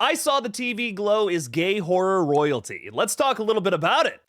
I Saw the TV Glow is gay horror royalty. Let's talk a little bit about it.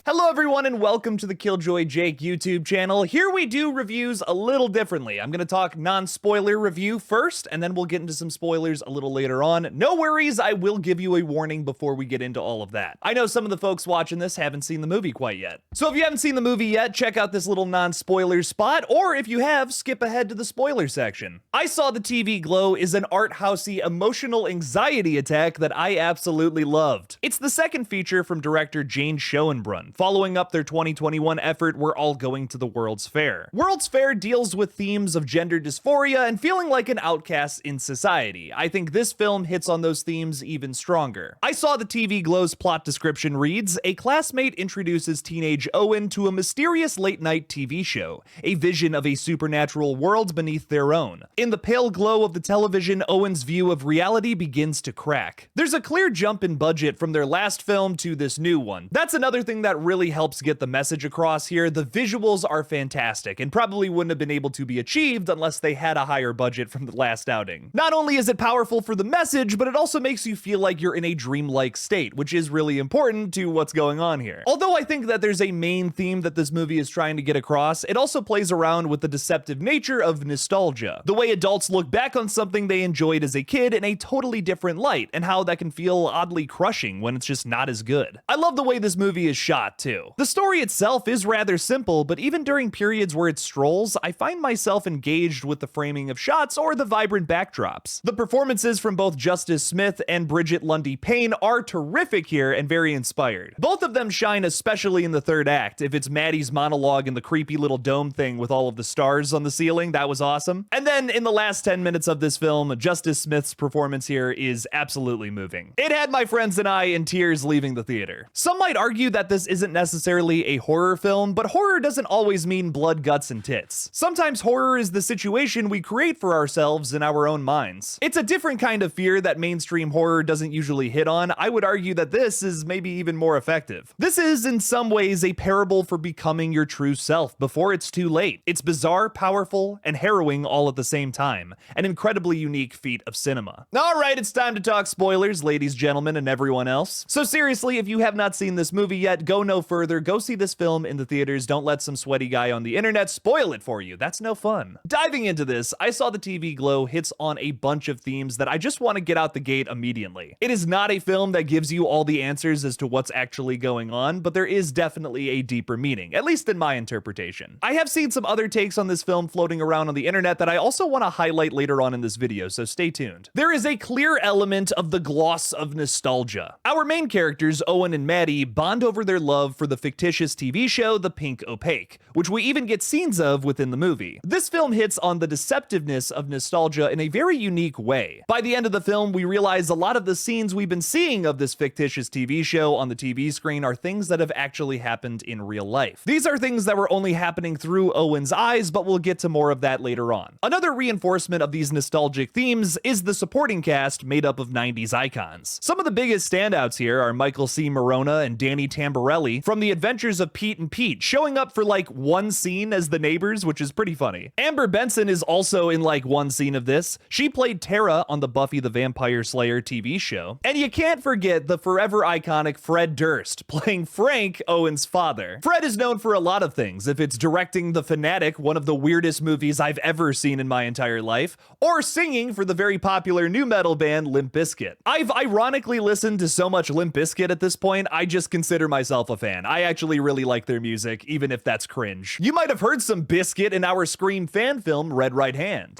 Hello everyone and welcome to the KillJoy Jake YouTube channel. Here we do reviews a little differently. I'm gonna talk non-spoiler review first, and then we'll get into some spoilers a little later on. No worries, I will give you a warning before we get into all of that. I know some of the folks watching this haven't seen the movie quite yet. So if you haven't seen the movie yet, check out this little non-spoiler spot, or if you have, skip ahead to the spoiler section. I Saw the TV Glow is an art housey emotional anxiety attack that I absolutely loved. It's the second feature from director Jane Schoenbrunn, following up their 2021 effort We're All Going to the World's Fair. World's Fair deals with themes of gender dysphoria and feeling like an outcast in society. I think this film hits on those themes even stronger. I Saw the TV Glow's plot description reads, a classmate introduces teenage Owen to a mysterious late-night TV show, a vision of a supernatural world beneath their own. In the pale glow of the television, Owen's view of reality begins to crack. There's a clear jump in budget from their last film to this new one. That's another thing that really helps get the message across here. The visuals are fantastic and probably wouldn't have been able to be achieved unless they had a higher budget from the last outing. Not only is it powerful for the message, but it also makes you feel like you're in a dreamlike state, which is really important to what's going on here. Although I think that there's a main theme that this movie is trying to get across, it also plays around with the deceptive nature of nostalgia. The way adults look back on something they enjoyed as a kid in a totally different light, and how that can feel oddly crushing when it's just not as good. I love the way this movie is shot too. The story itself is rather simple, but even during periods where it strolls, I find myself engaged with the framing of shots or the vibrant backdrops. The performances from both Justice Smith and Bridget Lundy Payne are terrific here and very inspired. Both of them shine especially in the third act. If it's Maddie's monologue in the creepy little dome thing with all of the stars on the ceiling, that was awesome. And then in the last 10 minutes of this film, Justice Smith's performance here is absolutely moving. It had my friends and I in tears leaving the theater. Some might argue that this isn't necessarily a horror film, but horror doesn't always mean blood, guts, and tits. Sometimes horror is the situation we create for ourselves in our own minds. It's a different kind of fear that mainstream horror doesn't usually hit on. I would argue that this is maybe even more effective. This is, in some ways, a parable for becoming your true self before it's too late. It's bizarre, powerful, and harrowing all at the same time. An incredibly unique feat of cinema. Alright, it's time to talk spoilers, ladies, gentlemen, and everyone else. So seriously, if you have not seen this movie yet, go no further. Go see this film in the theaters. Don't let some sweaty guy on the internet spoil it for you. That's no fun. Diving into this, I Saw the TV Glow hits on a bunch of themes that I just want to get out the gate immediately. It is not a film that gives you all the answers as to what's actually going on, but there is definitely a deeper meaning, at least in my interpretation. I have seen some other takes on this film floating around on the internet that I also want to highlight later on in this video, so stay tuned. There is a clear element of the gloss of nostalgia. Our main characters, Owen and Maddie, bond over their love for the fictitious TV show The Pink Opaque, which we even get scenes of within the movie. This film hits on the deceptiveness of nostalgia in a very unique way. By the end of the film, we realize a lot of the scenes we've been seeing of this fictitious TV show on the TV screen are things that have actually happened in real life. These are things that were only happening through Owen's eyes, but we'll get to more of that later on. Another reinforcement of these nostalgic themes is the supporting cast made up of 90s icons. Some of the biggest standouts here are Michael C. Morona and Danny Tamborelli from The Adventures of Pete and Pete, showing up for like one scene as the neighbors, which is pretty funny. Amber Benson is also in like one scene of this. She played Tara on the Buffy the Vampire Slayer TV show. And you can't forget the forever iconic Fred Durst, playing Frank, Owen's father. Fred is known for a lot of things, if it's directing The Fanatic, one of the weirdest movies I've ever seen in my entire life, or singing for the very popular nu metal band Limp Bizkit. I've ironically listened to so much Limp Bizkit at this point, I just consider myself a fan. I actually really like their music, even if that's cringe. You might have heard some Bizkit in our Scream fan film, Red Right Hand.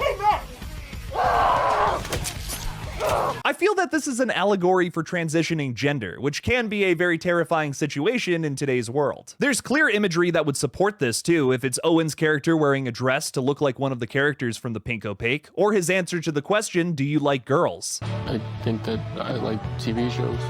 I feel that this is an allegory for transitioning gender, which can be a very terrifying situation in today's world. There's clear imagery that would support this too, if it's Owen's character wearing a dress to look like one of the characters from The Pink Opaque, or his answer to the question, do you like girls? I think that I like TV shows.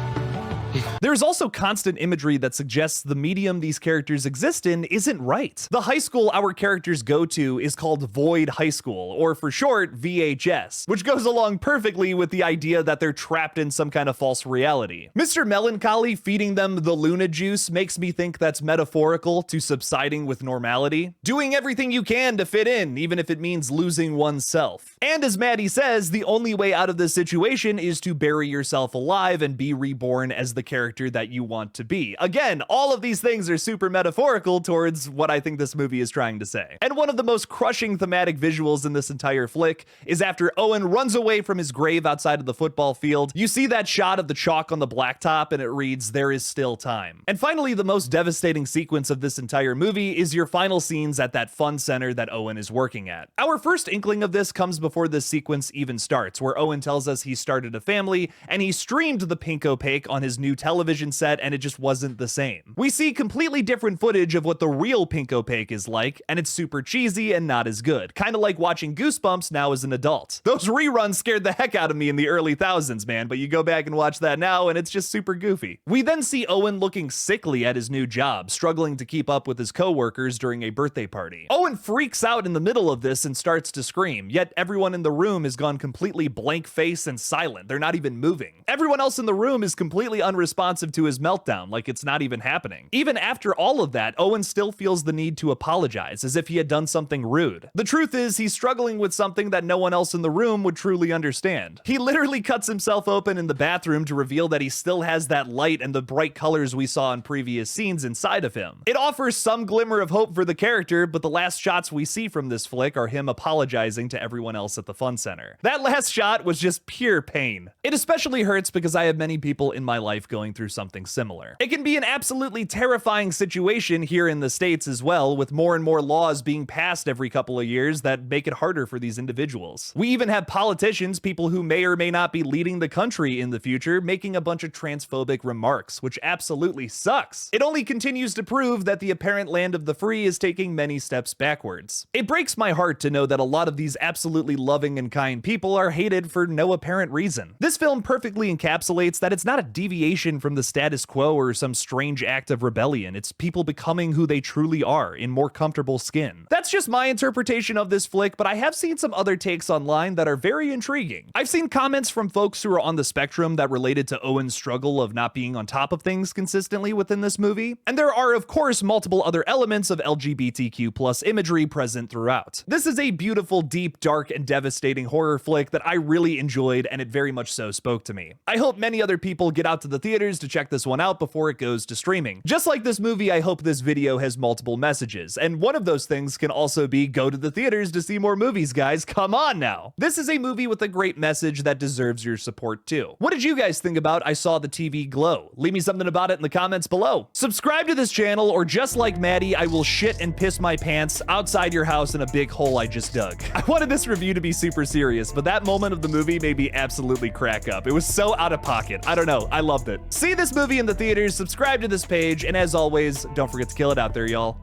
There's also constant imagery that suggests the medium these characters exist in isn't right. The high school our characters go to is called Void High School, or for short, VHS, which goes along perfectly with the idea that they're trapped in some kind of false reality. Mr. Melancholy feeding them the Luna juice makes me think that's metaphorical to subsiding with normality. Doing everything you can to fit in, even if it means losing oneself. And as Maddie says, the only way out of this situation is to bury yourself alive and be reborn as the character that you want to be. Again, all of these things are super metaphorical towards what I think this movie is trying to say. And one of the most crushing thematic visuals in this entire flick is after Owen runs away from his grave outside of the football field, you see that shot of the chalk on the blacktop and it reads, "There is still time." And finally, the most devastating sequence of this entire movie is your final scenes at that fun center that Owen is working at. Our first inkling of this comes before this sequence even starts, where Owen tells us he started a family and he streamed the Pink Opaque on his new television set and it just wasn't the same. We see completely different footage of what the real Pink Opaque is like, and it's super cheesy and not as good. Kinda like watching Goosebumps now as an adult. Those reruns scared the heck out of me in the early thousands, man, but you go back and watch that now and it's just super goofy. We then see Owen looking sickly at his new job, struggling to keep up with his coworkers during a birthday party. Owen freaks out in the middle of this and starts to scream, yet everyone in the room has gone completely blank face and silent. They're not even moving. Everyone else in the room is completely unresponsive to his meltdown, like it's not even happening. Even after all of that, Owen still feels the need to apologize, as if he had done something rude. The truth is, he's struggling with something that no one else in the room would truly understand. He literally cuts himself open in the bathroom to reveal that he still has that light and the bright colors we saw in previous scenes inside of him. It offers some glimmer of hope for the character, but the last shots we see from this flick are him apologizing to everyone else at the fun center. That last shot was just pure pain. It especially hurts because I have many people in my life going through something similar. It can be an absolutely terrifying situation here in the States as well, with more and more laws being passed every couple of years that make it harder for these individuals. We even have politicians, people who may or may not be leading the country in the future, making a bunch of transphobic remarks, which absolutely sucks. It only continues to prove that the apparent land of the free is taking many steps backwards. It breaks my heart to know that a lot of these absolutely loving and kind people are hated for no apparent reason. This film perfectly encapsulates that it's not a deviation from the status quo or some strange act of rebellion. It's people becoming who they truly are in more comfortable skin. That's just my interpretation of this flick, but I have seen some other takes online that are very intriguing. I've seen comments from folks who are on the spectrum that related to Owen's struggle of not being on top of things consistently within this movie, and there are of course multiple other elements of LGBTQ+ imagery present throughout. This is a beautiful, deep, dark, and devastating horror flick that I really enjoyed, and it very much so spoke to me. I hope many other people get out to the theaters to check this one out before it goes to streaming. Just like this movie, I hope this video has multiple messages, and one of those things can also be go to the theaters to see more movies, guys. Come on now. This is a movie with a great message that deserves your support too. What did you guys think about I Saw the TV Glow? Leave me something about it in the comments below. Subscribe to this channel, or just like Maddie, I will shit and piss my pants outside your house in a big hole I just dug. I wanted this review to be super serious, but that moment of the movie made me absolutely crack up. It was so out of pocket. I don't know. I loved it. See this movie in the theaters, subscribe to this page, and as always, don't forget to kill it out there, y'all.